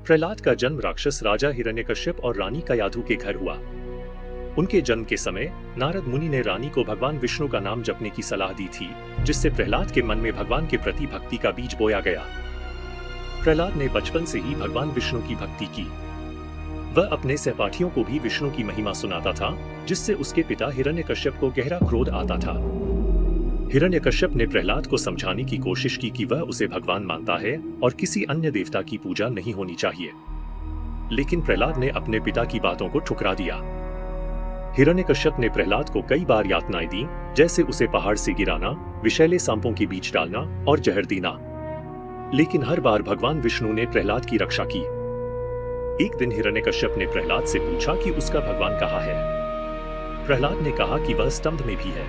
प्रहलाद का जन्म राक्षस राजा हिरण्यकश्यप और रानी कयाधु के घर हुआ। उनके जन्म के समय नारद मुनि ने रानी को भगवान विष्णु का नाम जपने की सलाह दी थी, जिससे प्रहलाद के मन में भगवान के प्रति भक्ति का बीज बोया गया। प्रहलाद ने बचपन से ही भगवान विष्णु की भक्ति की। वह अपने सहपाठियों को भी विष्णु की महिमा सुनाता था, जिससे उसके पिता हिरण्यकश्यप को गहरा क्रोध आता था। हिरण्यकश्यप ने प्रहलाद को समझाने की कोशिश की कि वह उसे भगवान मानता है और किसी अन्य देवता की पूजा नहीं होनी चाहिए, लेकिन प्रहलाद ने अपने पिता की बातों को ठुकरा दिया। हिरण्यकश्यप ने प्रहलाद को कई बार यातनाएं दी, जैसे उसे पहाड़ से गिराना, विषैले सांपों के बीच डालना और जहर देना, लेकिन हर बार भगवान विष्णु ने प्रहलाद की रक्षा की। एक दिन हिरण्यकश्यप ने प्रहलाद से पूछा कि उसका भगवान कहाँ है। प्रहलाद ने कहा कि वह स्तंभ में भी है।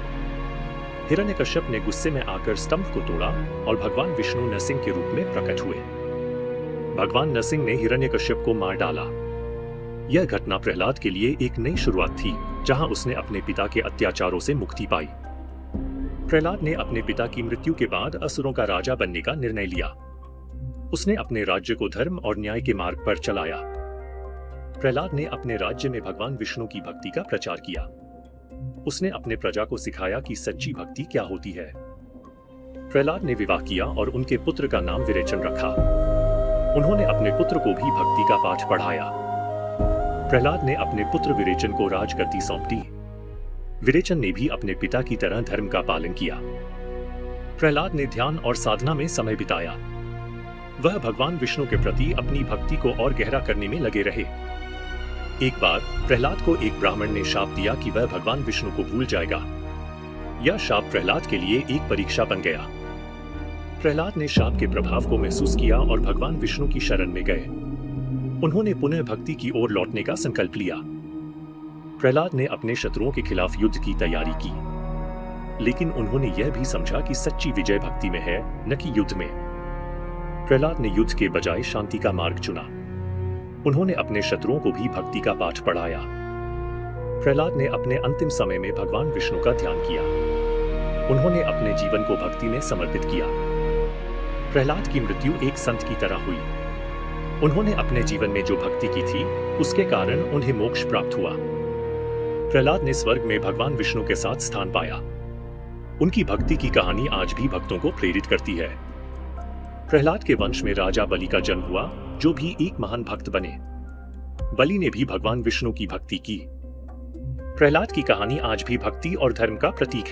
हिरण्यकश्यप ने गुस्से में आकर स्तंभ को तोड़ा और भगवान विष्णु नरसिंह के रूप में प्रकट हुए। भगवान नरसिंह ने हिरण्यकश्यप को मार डाला। यह घटना प्रहलाद के लिए एक नई शुरुआत थी, जहां उसने अपने पिता के अत्याचारों से मुक्ति पाई। प्रहलाद ने अपने पिता की मृत्यु के बाद असुरों का राजा बनने का निर्णय लिया। उसने अपने राज्य को धर्म और न्याय के मार्ग पर चलाया। प्रहलाद ने अपने राज्य में भगवान विष्णु की भक्ति का प्रचार किया। उसने अपने प्रजा को सिखाया कि सच्ची भक्ति क्या होती है। प्रहलाद ने विवाह किया और उनके पुत्र का नाम विरेचन रखा। उन्होंने अपने पुत्र को भी भक्ति का पाठ पढ़ाया। प्रहलाद ने अपने पुत्र विरेचन को राजगद्दी सौंप दी। विरेचन ने भी अपने पिता की तरह धर्म का पालन किया। प्रहलाद ने ध्यान और साधना में समय बिताया। वह भगवान विष्णु के प्रति अपनी भक्ति को और गहरा करने में लगे रहे। एक बार प्रहलाद को एक ब्राह्मण ने शाप दिया कि वह भगवान विष्णु को भूल जाएगा। यह शाप प्रहलाद के लिए एक परीक्षा बन गया। प्रहलाद ने शाप के प्रभाव को महसूस किया और भगवान विष्णु की शरण में गए। उन्होंने पुनः भक्ति की ओर लौटने का संकल्प लिया। प्रहलाद ने अपने शत्रुओं के खिलाफ युद्ध की तैयारी की, लेकिन उन्होंने यह भी समझा कि सच्ची विजय भक्ति में है, न कि युद्ध में। प्रहलाद ने युद्ध के बजाय शांति का मार्ग चुना। उन्होंने अपने शत्रुओं को भी भक्ति का पाठ पढ़ाया। प्रहलाद ने अपने अंतिम समय में भगवान विष्णु का ध्यान किया। उन्होंने अपने जीवन को भक्ति में समर्पित किया। प्रहलाद की मृत्यु एक संत की तरह हुई। उन्होंने अपने जीवन में जो भक्ति की थी, उसके कारण उन्हें मोक्ष प्राप्त हुआ। प्रहलाद ने स्वर्ग में भगवान विष्णु के साथ स्थान पाया। उनकी भक्ति की कहानी आज भी भक्तों को प्रेरित करती है। प्रहलाद के वंश में राजा बलि का जन्म हुआ, जो भी एक महान भक्त बने। बलि ने भी भगवान विष्णु की भक्ति की। प्रहलाद की कहानी आज भी भक्ति और धर्म का प्रतीक है।